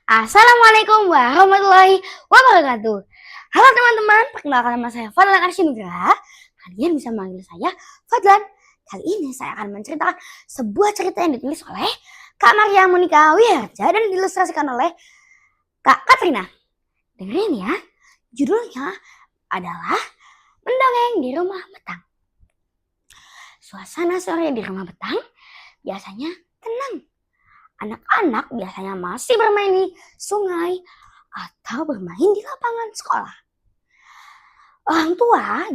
Assalamualaikum warahmatullahi wabarakatuh. Halo teman-teman, perkenalkan nama saya Fadlan Arsyinugraha. Kalian bisa manggil saya Fadlan. Kali ini saya akan menceritakan sebuah cerita yang ditulis oleh Kak Maria Monika Wiharja dan diilustrasikan oleh Kak Katrina. Dengerin ya, judulnya adalah Mendongeng di Rumah Betang. Suasana sore di rumah betang biasanya tenang. Anak-anak biasanya masih bermain di sungai atau bermain di lapangan sekolah. Orang dewasa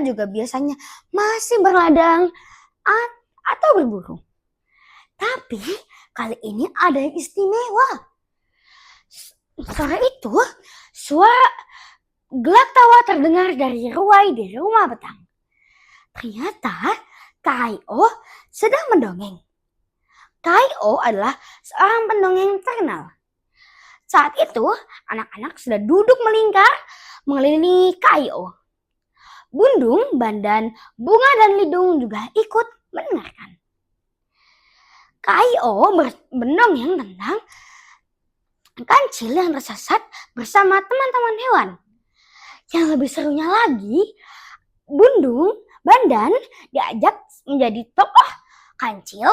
juga biasanya masih berladang atau berburu. Tapi kali ini ada yang istimewa. Sore itu suara gelak tawa terdengar dari ruai di rumah betang. Ternyata Kaio sedang mendongeng. Kaio adalah seorang pendongeng terkenal. Saat itu, anak-anak sudah duduk melingkar mengelilingi Kaio. Bundung, Bandan, Bunga, dan Lidung juga ikut mendengarkan. Kaio mendongeng tentang kancil yang tersesat bersama teman-teman hewan. Yang lebih serunya lagi, Bundung, Bandan diajak menjadi tokoh kancil,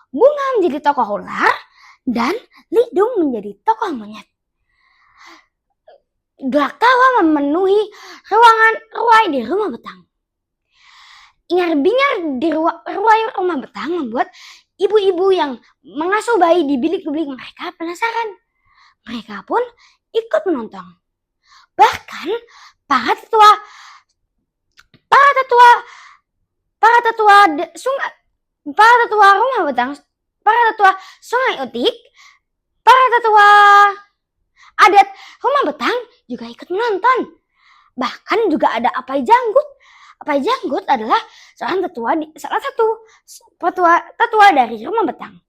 Bunga menjadi tokoh ular, dan Lidung menjadi tokoh monyet. Gelak tawa memenuhi ruai di rumah betang. Ingar-bingar di ruai rumah betang membuat ibu-ibu yang mengasuh bayi di bilik-bilik mereka penasaran. Mereka pun ikut menonton. Bahkan para tetua sungai Utik, para tetua adat rumah betang juga ikut menonton. Bahkan juga ada Apai Janggut. Apai Janggut adalah salah satu tetua dari rumah betang.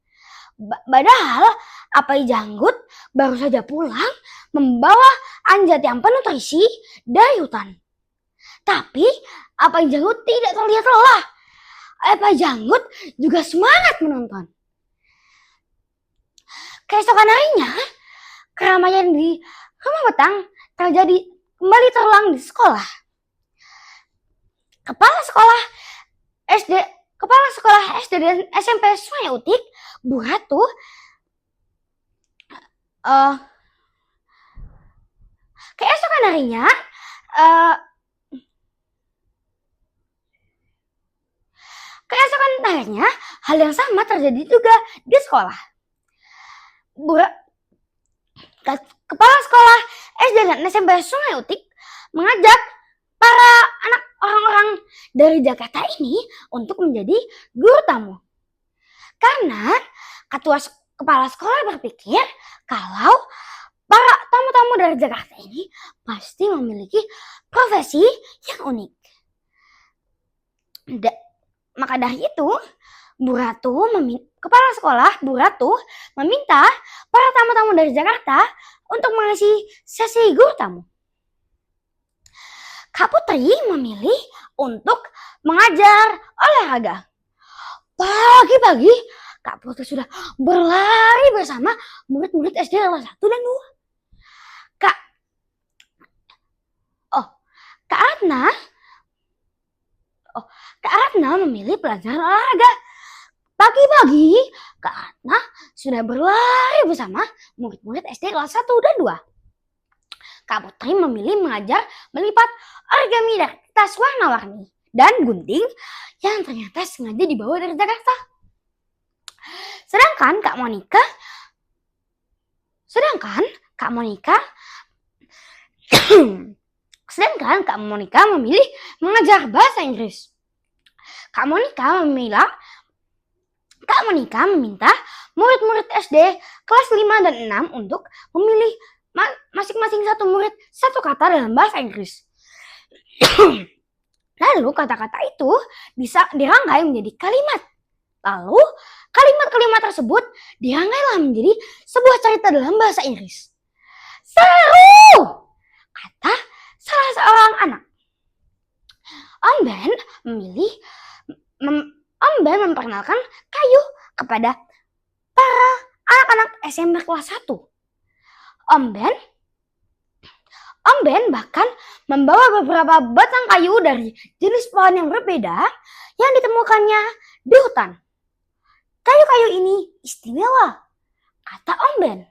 Padahal Apai Janggut baru saja pulang membawa anjat yang penuh terisi dari hutan. Tapi Apai Janggut tidak terlihat lelah. Apai Janggut juga semangat menonton. Keesokan harinya, keramaian di rumah betang kembali terulang di sekolah. Kepala sekolah SD dan SMP Sungai Utik, Bu Ratu, keesokan harinya hal yang sama terjadi juga di sekolah. Kepala sekolah SD dan SMP Sungai Utik mengajak para orang-orang dari Jakarta ini untuk menjadi guru tamu. Karena kepala sekolah berpikir kalau para tamu-tamu dari Jakarta ini pasti memiliki profesi yang unik. Maka dari itu, Kepala sekolah Bu Ratu meminta para tamu-tamu dari Jakarta untuk mengisi sesi guru tamu. Kak Putri memilih untuk mengajar olahraga. Pagi-pagi, Kak Putri sudah berlari bersama murid-murid SD kelas 1 dan 2. Kak Ratna memilih pelajaran olahraga. Pagi-pagi, Kak Ratna sudah berlari bersama murid-murid SD kelas 1 dan 2. Kak Putri memilih mengajar melipat origami dari tas warna-warni dan gunting yang ternyata sengaja dibawa dari Jakarta. Sedangkan Kak Monika memilih mengajar bahasa Inggris. Kak Monika meminta murid-murid SD kelas 5 dan 6 untuk memilih masing-masing satu murid satu kata dalam bahasa Inggris. Lalu kata-kata itu bisa dirangkai menjadi kalimat. Lalu kalimat-kalimat tersebut dirangkailah menjadi sebuah cerita dalam bahasa Inggris. Seru! Kata salah seorang anak. Om Ben memperkenalkan Kayu kepada para anak-anak SMP kelas 1. Om Ben bahkan membawa beberapa batang kayu dari jenis pohon yang berbeda yang ditemukannya di hutan. Kayu-kayu ini istimewa, kata Om Ben.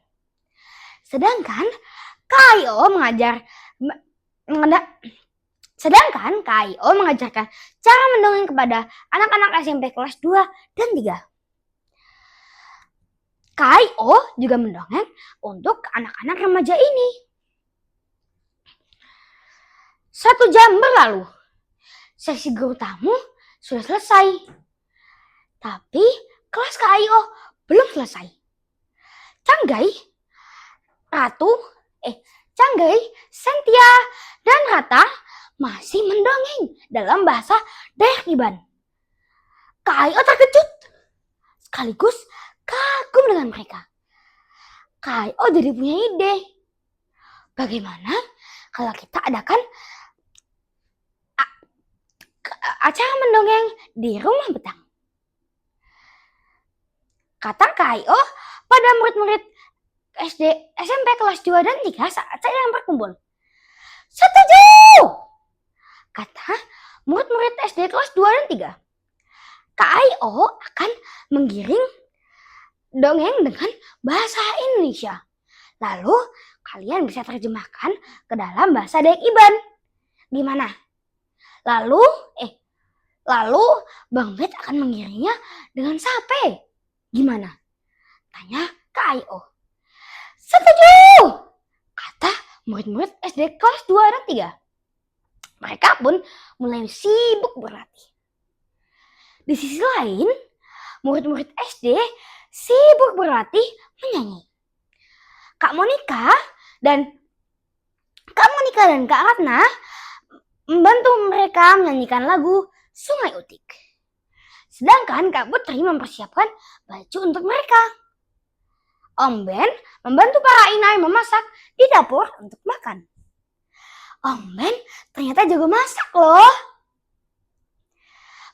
Sedangkan Kak mengajarkan cara mendongeng kepada anak-anak SMP kelas 2 dan 3. Kak juga mendongeng untuk anak-anak remaja ini. 1 jam berlalu. Sesi guru tamu sudah selesai. Tapi kelas Kak belum selesai. Canggai, Sentia, dan Rata masih mendongeng dalam bahasa Dayak Iban. Kak terkejut sekaligus kagum dengan mereka. Kak jadi punya ide. Bagaimana kalau kita adakan acara mendongeng di rumah betang? Kata Kak pada murid-murid SD, SMP kelas 2 dan 3 saat sedang berkumpul. Setuju! Kata murid-murid SD kelas 2 dan 3. Kak akan menggiring dongeng dengan bahasa Indonesia. Lalu kalian bisa terjemahkan ke dalam bahasa Dayak Iban. Gimana? Lalu Bang Bet akan mengiringnya dengan sape. Gimana? Tanya Kak Setuju! Kata murid-murid SD kelas 2 dan 3. Mereka pun mulai sibuk berlatih. Di sisi lain, murid-murid SD sibuk berlatih menyanyi. Kak Monika dan Kak Ratna membantu mereka menyanyikan lagu Sungai Utik. Sedangkan Kak Putri mempersiapkan baju untuk mereka. Om Ben membantu para inai memasak di dapur untuk makan. Om Ben ternyata jago masak loh.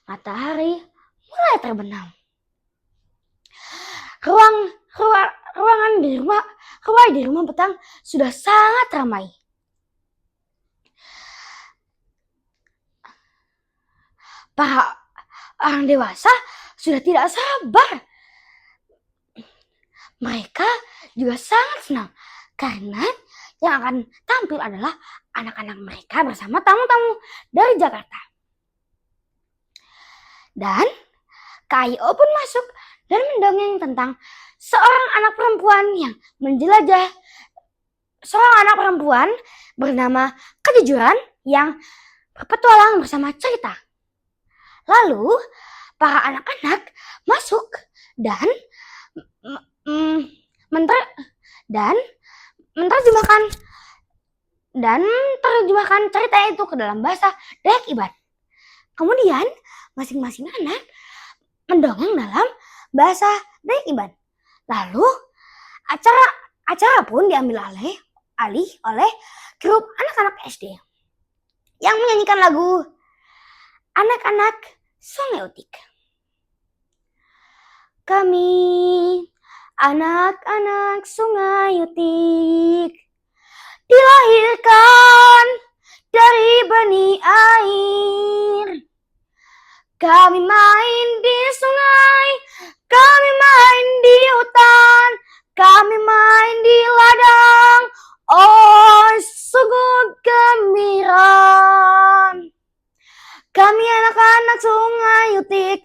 Matahari mulai terbenam. Ruangan di rumah betang sudah sangat ramai. Para orang dewasa sudah tidak sabar. Mereka juga sangat senang karena yang akan tampil adalah anak-anak mereka bersama tamu-tamu dari Jakarta. Dan Kak pun masuk dan mendongeng tentang seorang anak perempuan yang menjelajah. Seorang anak perempuan bernama Kejujuran yang berpetualang bersama cerita. Lalu para anak-anak masuk dan menerjemahkan cerita itu ke dalam bahasa Dayak Iban. Kemudian masing-masing anak mendongeng dalam bahasa Dayak Iban. Lalu acara pun diambil alih oleh grup anak-anak SD yang menyanyikan lagu Anak-anak Sungai Utik. Kami anak-anak Sungai Utik dilahirkan dari benih air. Kami main di sungai, kami main di hutan, kami main di ladang. Oh, sungguh gembira. Kami anak-anak Sungai Utik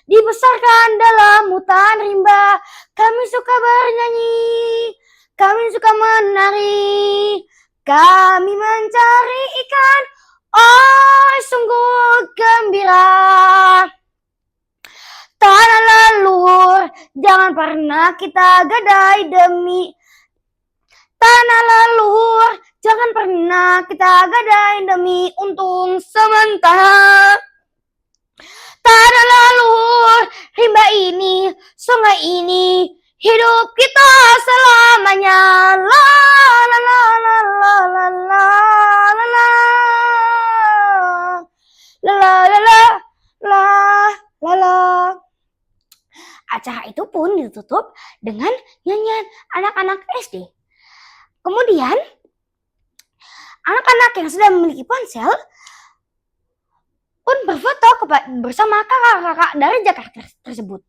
dibesarkan dalam hutan rimba. Kami suka bernyanyi, kami suka menari, kami mencari ikan. Oh, sungguh gembira. Tanah leluhur, jangan pernah kita gadai demi tanah leluhur, jangan pernah kita gadai demi untung sementara. Tanah leluhur, rimba ini, sungai ini, hidup kita selamanya. La la la la la la la la la la la la la la la. acara itu pun ditutup dengan nyanyian anak-anak SD. Kemudian anak-anak yang sudah memiliki ponsel pun berfoto bersama kakak-kakak dari Jakarta tersebut.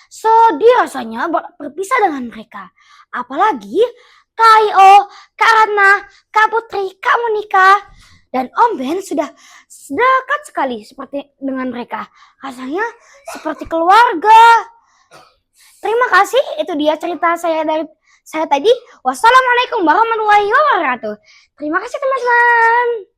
Sedih rasanya berpisah dengan mereka. Apalagi Kak Io, Kak Ratna, Kak Putri, Kak Monika, dan Om Ben sudah dekat sekali seperti dengan mereka. Rasanya seperti keluarga. Terima kasih, itu dia cerita saya dari saya tadi. Wassalamualaikum warahmatullahi wabarakatuh. Terima kasih teman-teman.